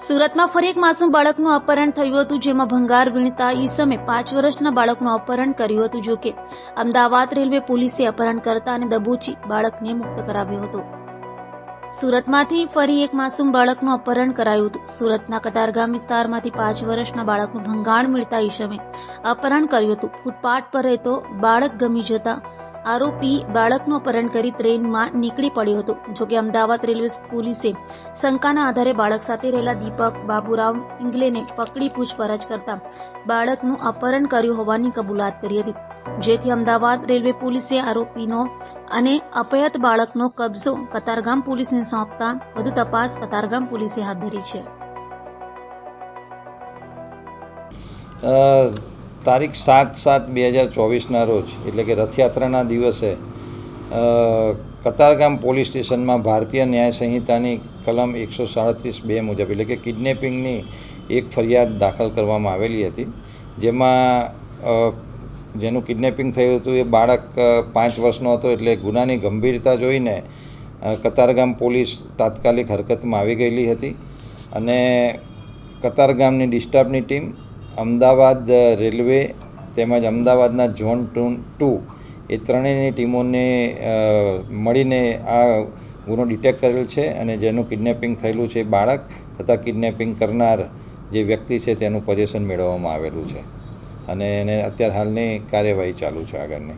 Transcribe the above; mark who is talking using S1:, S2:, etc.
S1: સુરતમાં ફરી એક માસૂમ બાળકનું અપહરણ થયું હતું, જેમાં ભંગાર વીણતા ઈસમે 5 વર્ષના બાળકનું અપહરણ કર્યું હતું. જોકે અમદાવાદ રેલવે પોલીસે અપહરણ કરતા અને દબોચી બાળકને મુક્ત કરાવ્યો હતો. સુરતમાંથી ફરી એક માસૂમ બાળકનું અપહરણ કરાયું હતું. સુરતના કતારગામ વિસ્તારમાંથી 5 વર્ષના બાળકનું ભંગાણ વીણતા ઈસમે અપહરણ કર્યું હતું. ફૂટપાથ પર રહેતો બાળક ગમી જતા આરોપી બાળકનું અપહરણ કરી ટ્રેનમાં નીકળી પડ્યો હતો. જોકે અમદાવાદ રેલવે પોલીસે શંકાના આધારે બાળક સાથે રહેલા દીપક બાબુરાવ ઇંગલેને પકડી પૂછપરછ કરતા બાળકનું અપહરણ કર્યું હોવાની કબૂલાત કરી હતી. જેથી અમદાવાદ રેલવે પોલીસે આરોપીનો અને અપહૃત બાળકનો કબજો કતારગામ પોલીસને સોંપતા વધુ તપાસ કતારગામ પોલીસે હાથ ધરી છે.
S2: તારીખ 7/7/2024ના રોજ એટલે કે રથયાત્રાના દિવસે કતારગામ પોલીસ સ્ટેશનમાં ભારતીય ન્યાય સંહિતાની કલમ 137(2) મુજબ એટલે કે કિડનેપિંગની એક ફરિયાદ દાખલ કરવામાં આવેલી હતી. જેમાં જેનું કિડનેપિંગ થયું હતું એ બાળક 5 વર્ષનો હતો. એટલે ગુનાની ગંભીરતા જોઈને કતારગામ પોલીસ તાત્કાલિક હરકતમાં આવી ગયેલી હતી અને કતારગામની ડિસ્ટાફની ટીમ, અમદાવાદ રેલવે તેમજ અમદાવાદના ઝોન 2 એ ત્રણેયની ટીમોને મળીને આ ગુનો ડિટેક્ટ કરેલ છે અને જેનું કિડનેપિંગ થયેલું છે બાળક તથા કિડનેપિંગ કરનાર જે વ્યક્તિ છે તેનું પોઝેશન મેળવવામાં આવેલું છે અને એને અત્યારે હાલની કાર્યવાહી ચાલુ છે આગળની.